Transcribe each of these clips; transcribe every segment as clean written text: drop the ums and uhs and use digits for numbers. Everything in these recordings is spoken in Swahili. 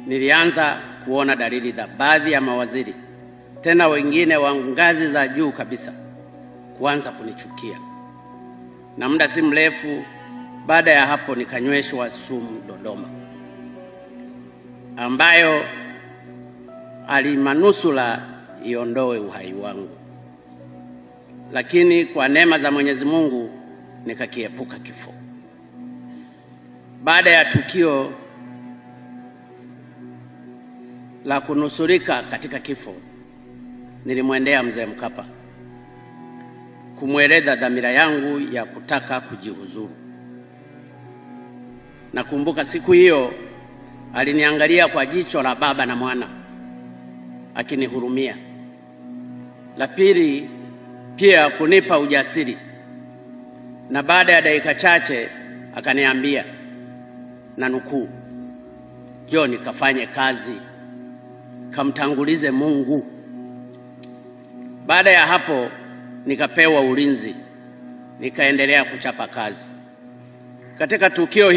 nilianza kuona dalili za baadhi ya mawaziri, tena wengine wa ngazi za juu kabisa, kuanza kunichukia. Na muda si mrefu baada ya hapo nikanyweshwa sumu Dodoma, ambayo alimanusula iondoe uhai wangu. Lakini kwa neema za Mwenyezi Mungu nikakiepuka kifo. Baada ya tukio la kunusurika katika kifo, nilimwendea Mzee Mkapa kumweleza dhamira yangu ya kutaka kujihuzuru. Nakumbuka siku hiyo aliniangalia kwa jicho la baba na mwana, akinihurumia. La pili, pia kunipa ujasiri, na baada ya dakika chache akaniambia, na nukuu, "John, kafanye kazi, kamtangulize Mungu." Baada ya hapo nikapewa ulinzi, nikaendelea kuchapa kazi. Katika tukio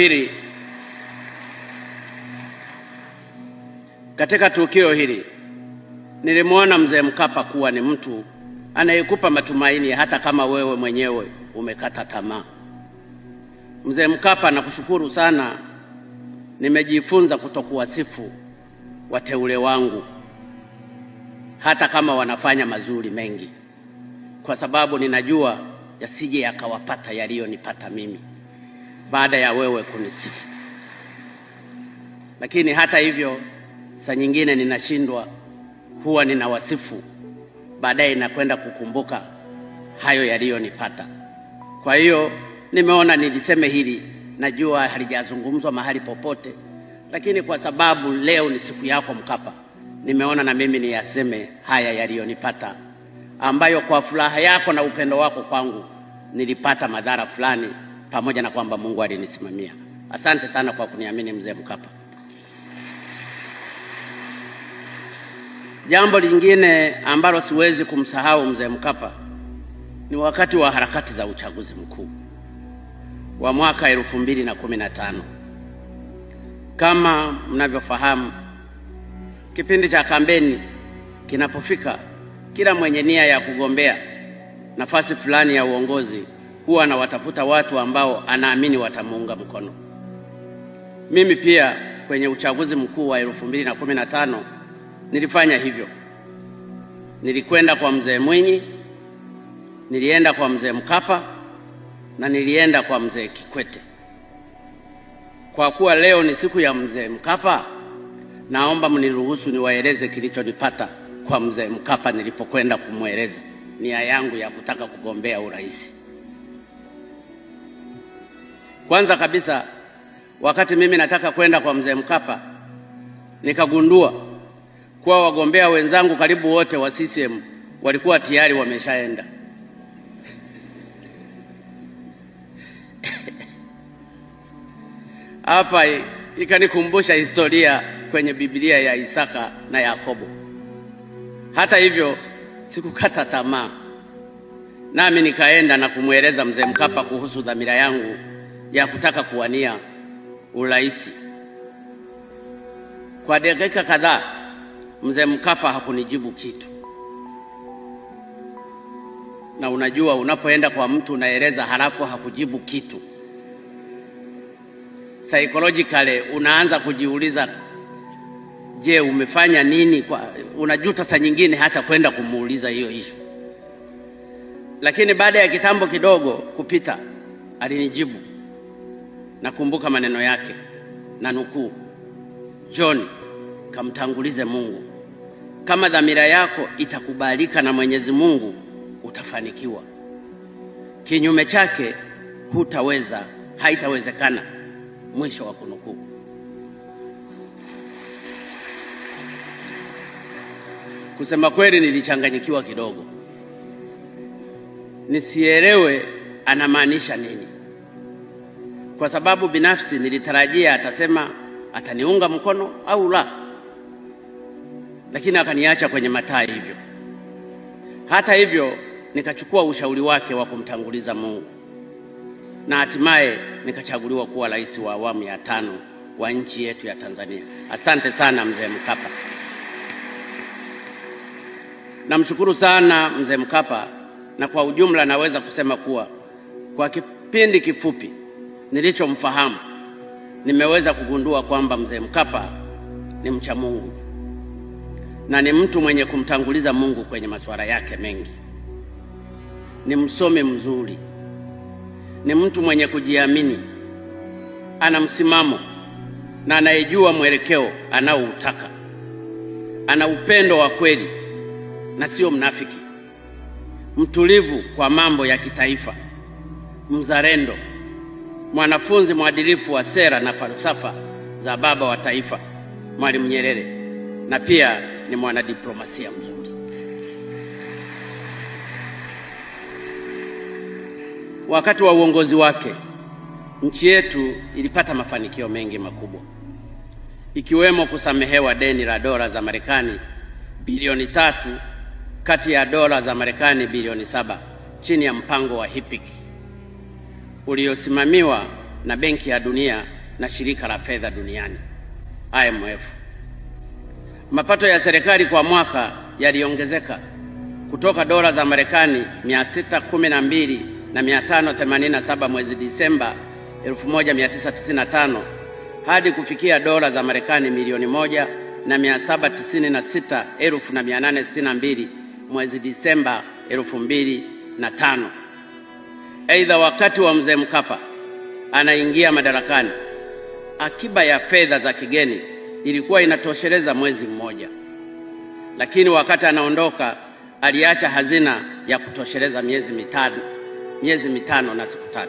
hili nilimwona Mzee Mkapa kuwa ni mtu anayekupa matumaini hata kama wewe mwenyewe umekata tamaa. Mzee Mkapa, nakushukuru sana. Nimejifunza kutokuwasifu wateule wangu hata kama wanafanya mazuri mengi, kwa sababu ninajua yasije yakawapata yaliyonipata mimi baada ya wewe kunisifu. Lakini hata hivyo, saa nyingine ninashindwa, huwa ninawasifu, baadaye nakwenda kukumbuka hayo yaliyonipata. Kwa hiyo nimeona niliseme hili. Najua halijazungumzwa mahali popote, lakini kwa sababu leo ni siku yako Mkapa, nimeona na mimi niyaseme haya yaliyonipata, ambayo kwa furaha yako na upendo wako kwangu nilipata madhara fulani, pamoja na kwamba Mungu alinisimamia. Asante sana kwa kuniamini Mzee Mkapa. Jambo lingine ambalo siwezi kumsahau Mzee Mkapa ni wakati wa harakati za uchaguzi mkuu wa mwaka 2015. Kama mnavyofahamu, kipindi cha kampeni kinapofika, kila mwenye nia ya kugombea nafasi fulani ya uongozi huwa anawatafuta watu ambao anaamini watamuunga mkono. Mimi pia kwenye uchaguzi mkuu wa 2015 nilifanya hivyo. Nilikwenda kwa Mzee Mwinyi, nilienda kwa Mzee Mkapa, na nilienda kwa Mzee Kikwete. Kwa kuwa leo ni siku ya Mzee Mkapa, naomba mniruhusu niwaeleze kilichonipata kwa Mzee Mkapa nilipokwenda kumweleza nia yangu ya kutaka kugombea urais. Kwanza kabisa, wakati mimi nataka kwenda kwa Mzee Mkapa, nikagundua kuwa wagombea wenzangu karibu wote wa CCM walikuwa tayari wameshaenda. Hapa ikanikumbusha historia kwenye Biblia ya Isaka na Yakobo. Hata hivyo, sikukata tamaa, nami nikaenda na kumweleza Mzee Mkapa kuhusu dhamira yangu ya kutaka kuwania urais. Kwa dakika kadhaa Mzee Mkapa hakunijibu kitu. Na unajua, unapoenda kwa mtu unaeleza halafu hakujibu kitu, psychologically unaanza kujiuliza, je, umefanya nini? Unajuta saa nyingine hata kwenda kumuuliza hiyo issue. Lakini baada ya kitambo kidogo kupita, alinijibu. Nakumbuka maneno yake, na nukuu, "John, kamtangulize Mungu. Kama dhamira yako itakubalika na Mwenyezi Mungu, utafanikiwa. Kinyume chake hutaweza, haitawezekana." Mwisho wa kunukuu. Kusema kweli nilichanganyikiwa kidogo, nisielewe anamaanisha nini, kwa sababu binafsi nilitarajia atasema ataniunga mkono au la, lakini akaniacha kwenye mataa hivyo. Hata hivyo, nikachukua ushauri wake wa kumtanguliza Mungu, na hatimaye nikachaguliwa kuwa rais wa awamu ya 5 wa nchi yetu ya Tanzania. Asante sana Mzee Mkapa. Namshukuru sana Mzee Mkapa, na kwa ujumla naweza kusema kuwa kwa kipindi kifupi nilichomfahamu nimeweza kugundua kwamba Mzee Mkapa ni mcha Mungu na ni mtu mwenye kumtanguliza Mungu kwenye masuala yake mengi. Ni msomi mzuri, ni mtu mwenye kujiamini, ana msimamo na anayejua mwelekeo anaoutaka. Ana upendo wa kweli na sio mnafiki, mtulivu kwa mambo ya kitaifa, mzalendo, mwanafunzi mwadilifu wa sera na falsafa za baba wa taifa Mwalimu Nyerere, na pia ni mwanadiplomasia mzuri. Wakati wa uongozi wake nchi yetu ilipata mafanikio mengi makubwa, ikiwemo kusamehewa deni la dola za Marekani bilioni 3 kati ya dola za Marekani bilioni 7 chini ya mpango wa HIPC uliosimamiwa na Benki ya Dunia na Shirika la Fedha Duniani IMF. Mapato ya serikali kwa mwaka yaliongezeka kutoka dola za Marekani 612 na 587 mwezi Disemba 1995 hadi kufikia dola za Marekani milioni 1 na 796,862 mwezi Disemba 2005. Aidha, wakati wa Mzee Mkapa anaingia madarakani, akiba ya fedha za kigeni ilikuwa inatosheleza mwezi mmoja, lakini wakati anaondoka aliacha hazina ya kutosheleza miezi mitano na siku 3.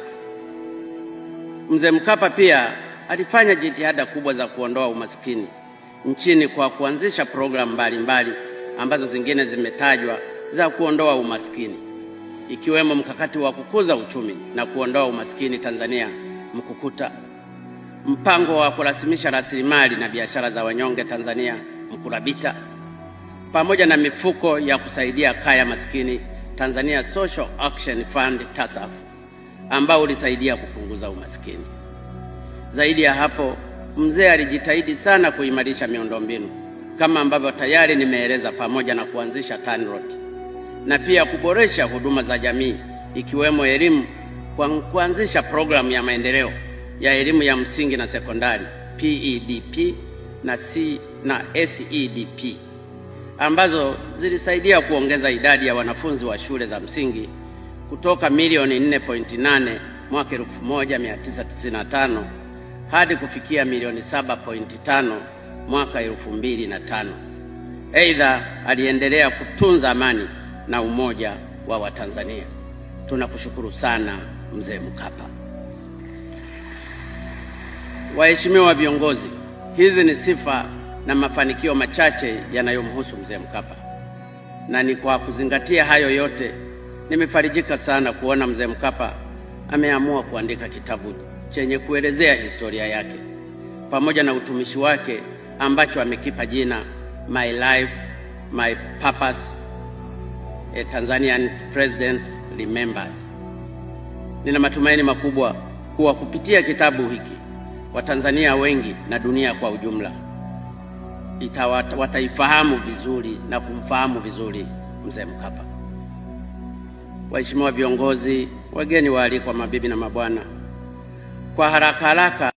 Mzee Mkapa pia alifanya jitihada kubwa za kuondoa umaskini nchini kwa kuanzisha programu mbalimbali ambazo zingine zimetajwa za kuondoa umaskini, ikiwemo mkakati wa kukuza uchumi na kuondoa umaskini Tanzania Mkukuta, mpango wa kurasimisha rasilimali na biashara za wanyonge Tanzania Mkurabita, pamoja na mifuko ya kusaidia kaya maskini Tanzania Social Action Fund TASAF, ambao ulisaidia kupunguza umaskini. Zaidi ya hapo, mzee alijitahidi sana kuimarisha miundombinu kama ambavyo tayari nimeeleza, pamoja na kuanzisha TANROADS na pia kuboresha huduma za jamii ikiwemo elimu kwa kuanzisha programu ya maendeleo ya elimu ya msingi na sekondari PEDP na SEDP ambazo zilisaidia kuongeza idadi ya wanafunzi wa shule za msingi kutoka milioni 4.8 mwaka 1995 hadi kufikia milioni 7.5 mwaka 2005. Aidha, aliendelea kutunza amani na umoja wa Watanzania. Tunakushukuru sana Mzee Mkapa. Waheshimiwa viongozi, hizi ni sifa na mafanikio machache yanayomhusu Mzee Mkapa, na ni kwa kuzingatia hayo yote nimefarijika sana kuona Mzee Mkapa ameamua kuandika kitabu chenye kuelezea historia yake pamoja na utumishi wake ambacho amekipa jina My Life, My Purpose, A Tanzanian President Remembers. Nina matumaini makubwa kuwa kupitia kitabu hiki Watanzania wengi na dunia kwa ujumla wataifahamu vizuri na kumfahamu vizuri Mzee Mkapa. Waheshimiwa viongozi, wageni waalikwa, mabibi na mabwana, kwa haraka